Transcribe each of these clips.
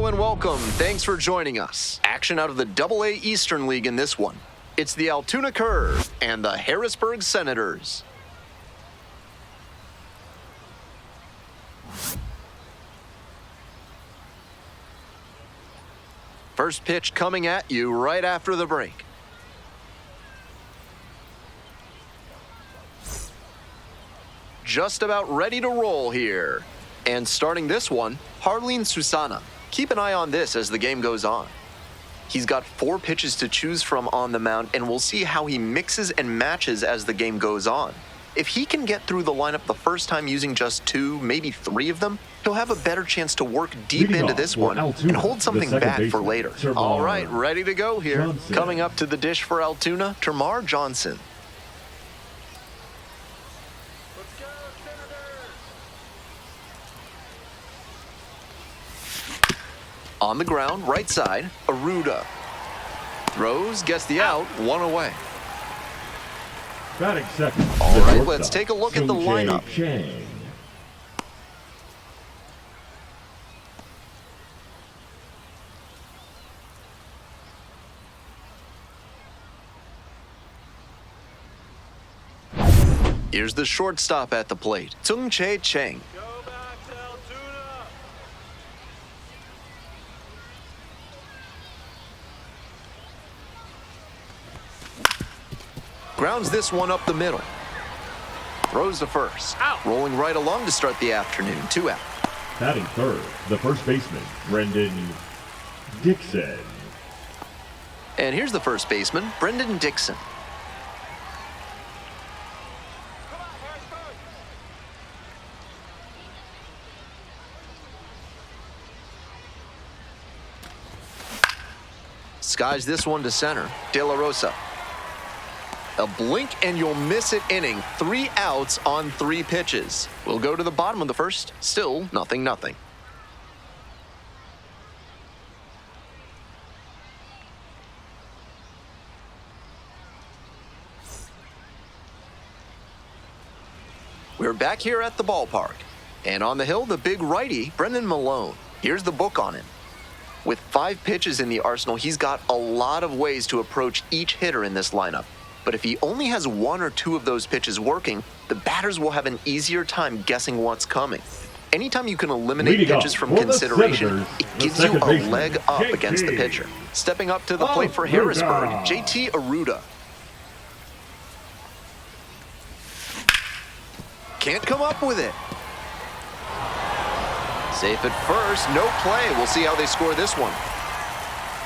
Hello and welcome. Thanks for joining us. Action out of the AA Eastern League in this one. It's the Altoona Curve and the Harrisburg Senators. First pitch coming at you right after the break. Just about ready to roll here. And starting this one, Harleen Susana. Keep an eye on this as the game goes on. He's got 4 pitches to choose from on the mound, and we'll see how he mixes and matches as the game goes on. If he can get through the lineup the first time using just 2, maybe 3 of them, he'll have a better chance to work deep into this one and hold something back for later. All right, ready to go here. Coming up to the dish for Altoona, Termar Johnson. On the ground, right side, Aruda. Throws, gets the out, 1 away. Batting second. All right, let's take a look at the lineup. Here's the shortstop at the plate, Tsung-Che Cheng. Grounds this one up the middle. Throws to first. Out. Rolling right along to start the afternoon. 2 out. Batting third, the first baseman, Brendan Dixon. And here's the first baseman, Brendan Dixon. Skies this one to center, De La Rosa. A blink and you'll miss it inning. 3 outs on 3 pitches. We'll go to the bottom of the first. Still 0-0. We're back here at the ballpark. And on the hill, the big righty, Brendan Malone. Here's the book on him. With 5 pitches in the arsenal, he's got a lot of ways to approach each hitter in this lineup. But if he only has 1 or 2 of those pitches working, the batters will have an easier time guessing what's coming. Anytime you can eliminate pitches from consideration, it gives you a leg up against the pitcher. Stepping up to the plate for Harrisburg, JT Aruda. Can't come up with it. Safe at first, no play. We'll see how they score this one.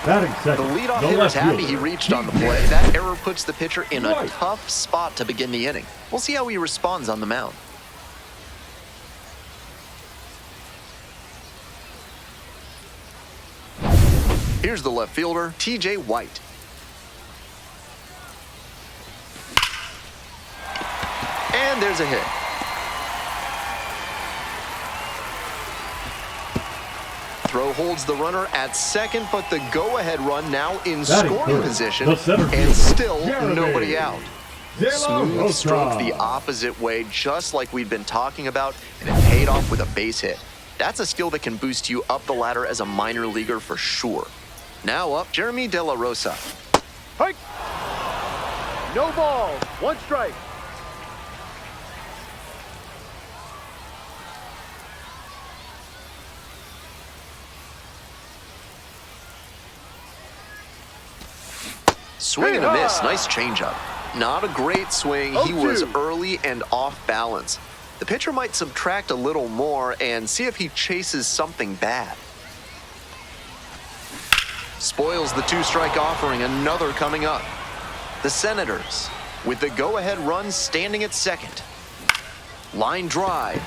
Batting second, the leadoff hitter's happy he reached on the play. That error puts the pitcher in a tough spot to begin the inning. We'll see how he responds on the mound. Here's the left fielder, TJ White. And there's a hit. Throw holds the runner at second, but the go-ahead run now in scoring position, and still nobody out. Smooth stroke the opposite way, just like we've been talking about, and it paid off with a base hit. That's a skill that can boost you up the ladder as a minor leaguer for sure. Now up, Jeremy De La Rosa. Hike! No ball, 1 strike. Swing and a miss, nice changeup. Not a great swing, he was early and off balance. The pitcher might subtract a little more and see if he chases something bad. Spoils the 2-strike offering, another coming up. The Senators, with the go-ahead run standing at second. Line drive.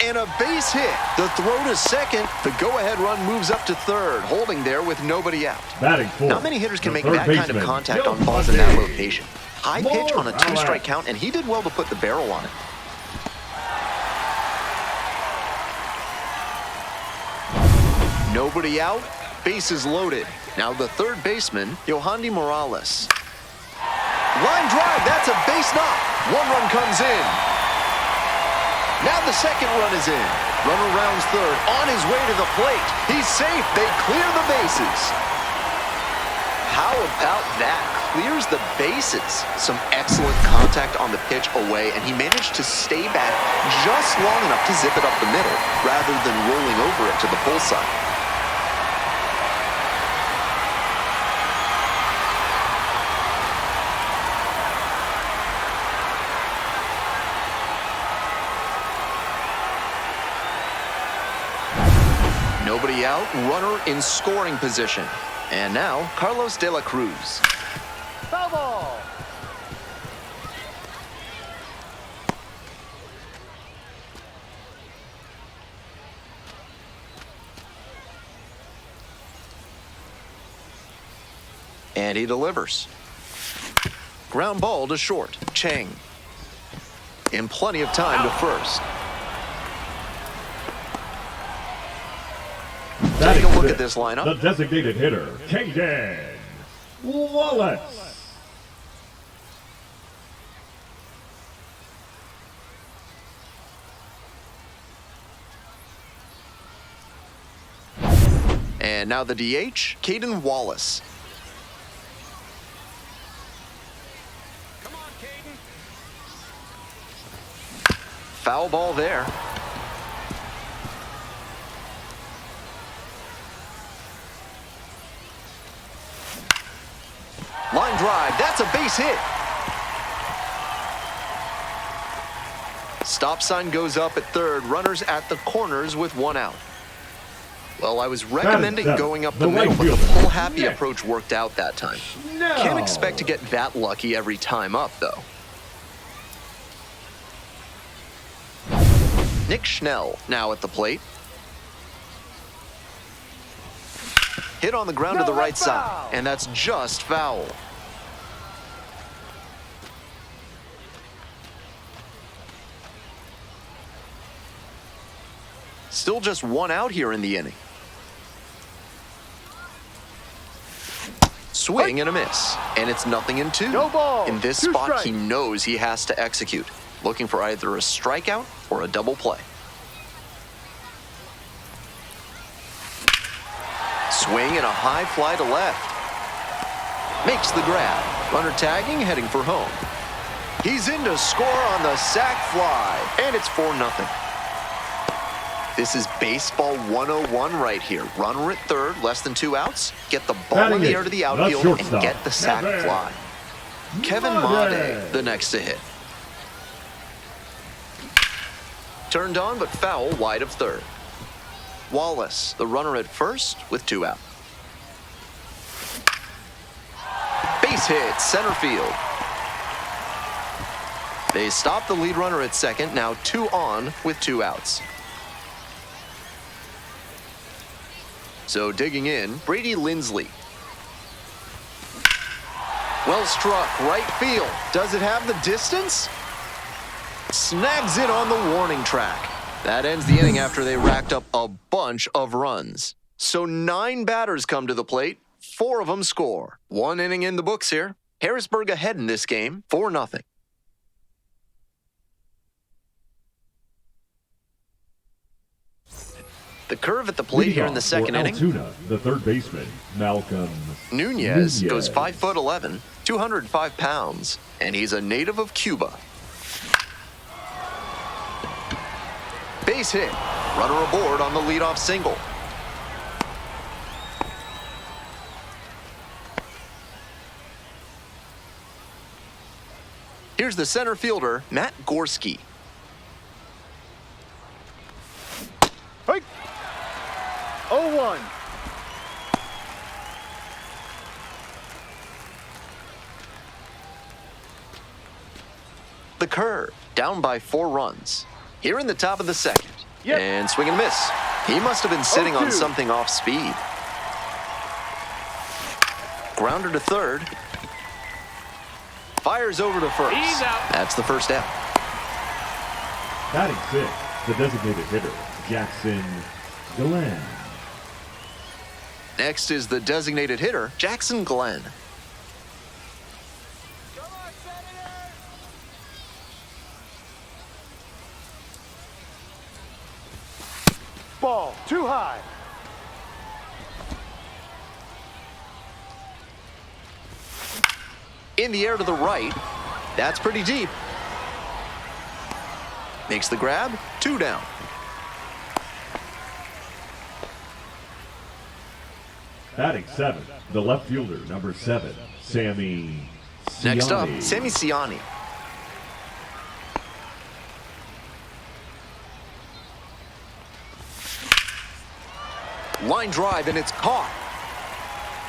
And a base hit. The throw to second. The go-ahead run moves up to third, holding there with nobody out. Batting fourth, not many hitters can make that kind of contact on balls in that location. High pitch on a 2-strike count, and he did well to put the barrel on it. Nobody out. Bases loaded. Now the third baseman, Yohandy Morales. Line drive. That's a base knock. 1 run comes in. Now the second run is in. Runner rounds third, on his way to the plate. He's safe. They clear the bases. How about that? Clears the bases. Some excellent contact on the pitch away, and he managed to stay back just long enough to zip it up the middle, rather than rolling over it to the pull side. Nobody out, runner in scoring position. And now, Carlos de la Cruz. Foul ball. And he delivers. Ground ball to short. Chang. In plenty of time to first. Take a look at this lineup. The designated hitter, Caden Wallace. And now the DH, Caden Wallace. Come on, Caden. Foul ball there. Line drive, that's a base hit. Stop sign goes up at third, runners at the corners with one out. Well, I was recommending going up the middle, but the pull-happy approach worked out that time. Can't expect to get that lucky every time up, though. Nick Schnell now at the plate. Hit on the ground to the right side, and that's just foul. Still just one out here in the inning. Swing and a miss, and it's 0-2. No ball. In this Two spot, strikes. he knows he has to execute, looking for either a strikeout or a double play. Swing and a high fly to left. Makes the grab. Runner tagging, heading for home. He's in to score on the sac fly, and it's 4-0. This is baseball 101 right here. Runner at third, less than 2 outs. Get the ball in the air to the outfield and get the sac fly. Kevin Made, the next to hit. Turned on, but foul wide of third. Wallace, the runner at first, with 2 out. Base hit, center field. They stop the lead runner at second, now 2 on with 2 outs. So digging in, Brady Lindsley. Well struck, right field. Does it have the distance? Snags it on the warning track. That ends the inning after they racked up a bunch of runs. So 9 batters come to the plate, 4 of them score. 1 inning in the books here. Harrisburg ahead in this game, 4-0. The curve at the plate here in the second inning. Altoona, the third baseman, Malcolm Nunez goes 5'11", 205 pounds, and he's a native of Cuba. Base hit. Runner aboard on the leadoff single. Here's the center fielder, Matt Gorski. Hey. 0-1. The curve, down by 4 runs. Here in the top of the second. Yep. And swing and miss. He must have been sitting on 0-2. something off speed. Grounder to third. Fires over to first. He's out. That's the first out. Batting 6th, the designated hitter, Jackson Glenn. Next is the designated hitter, Jackson Glenn. ball, too high. In the air to the right. That's pretty deep. Makes the grab, 2 down. Batting 7, the left fielder, number 7, Sammy Siani. Next up, Sammy Siani. Line drive, and it's caught.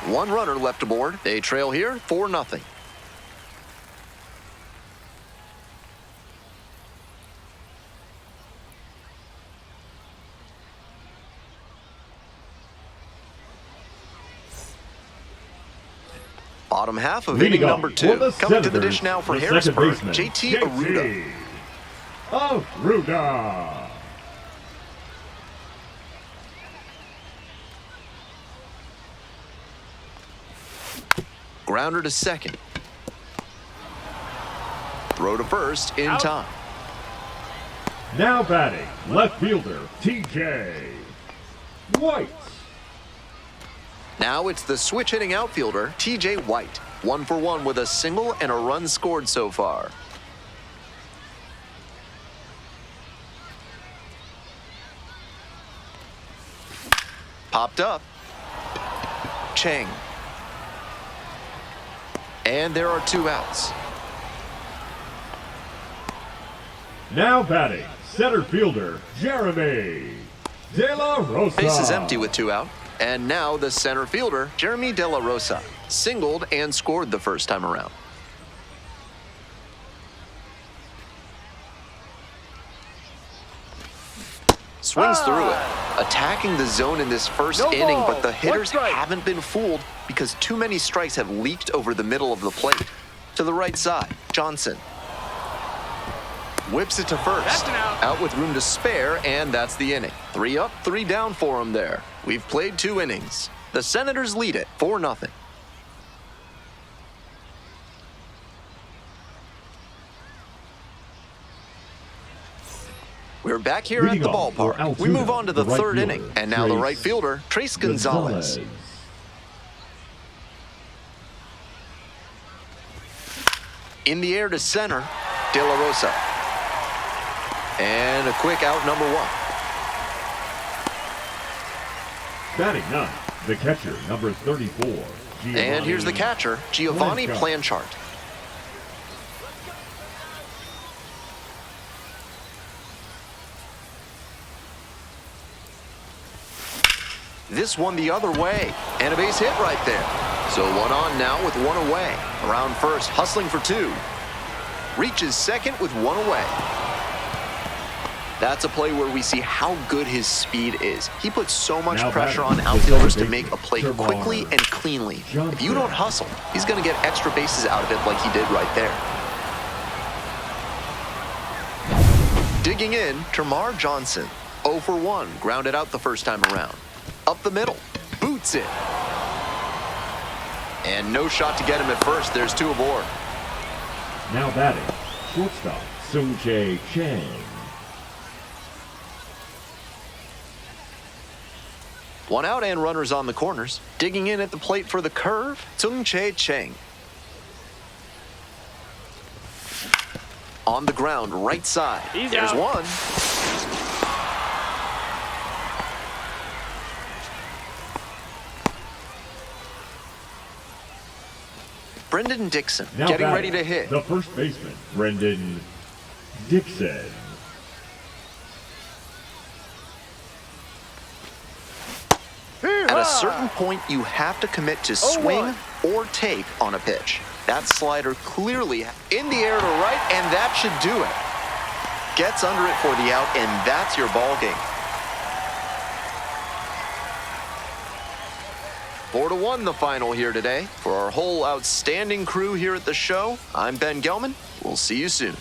1 runner left aboard. They trail here, 4-0. Bottom half of inning number 2. Coming to the dish now for Harrisburg, JT Aruda. Aruda. Grounder to second. Throw to first in time. Now batting, left fielder, TJ White. Now it's the switch-hitting outfielder, TJ White. 1 for 1 with a single and a run scored so far. Popped up. Chang. And there are 2 outs. Now batting, center fielder, Jeremy De La Rosa. Base is empty with 2 out. And now the center fielder, Jeremy De La Rosa, singled and scored the first time around. Swings through it, attacking the zone in this first inning, but the hitters haven't been fooled because too many strikes have leaked over the middle of the plate. To the right side, Johnson. Whips it to first. Out with room to spare, and that's the inning. 3 up, 3 down for him there. We've played 2 innings. The Senators lead it 4-0. We're back here at the ballpark. Altoona, We move on to the right 3rd fielder, inning. And now the right fielder, Trace Gonzalez. In the air to center, De La Rosa. And a quick out, number 1. Batting 9, the catcher, number 34. And here's the catcher, Giovanni Planchart. This one the other way, and a base hit right there. So 1 on now with 1 away. Around first, hustling for 2. Reaches second with 1 away. That's a play where we see how good his speed is. He puts so much pressure on outfielders to make a play quickly and cleanly. If you don't hustle, he's going to get extra bases out of it like he did right there. Digging in, Termarr Johnson. 0 for 1, grounded out the first time around. Up the middle, boots it. And no shot to get him at first. There's 2 aboard. Now batting, shortstop, Sung-Jae Chang. One out and runners on the corners. Digging in at the plate for the curve, Sung-Jae Chang. On the ground, right side. There's 1. Brendan Dixon Now getting batting, ready to hit. the first baseman, Brendan Dixon. At a certain point, you have to commit to swing or take on a pitch. That slider clearly in the air to right, and that should do it. Gets under it for the out, and that's your ball game. 4-1 the final here today. For our whole outstanding crew here at the show, I'm Ben Gelman. We'll see you soon.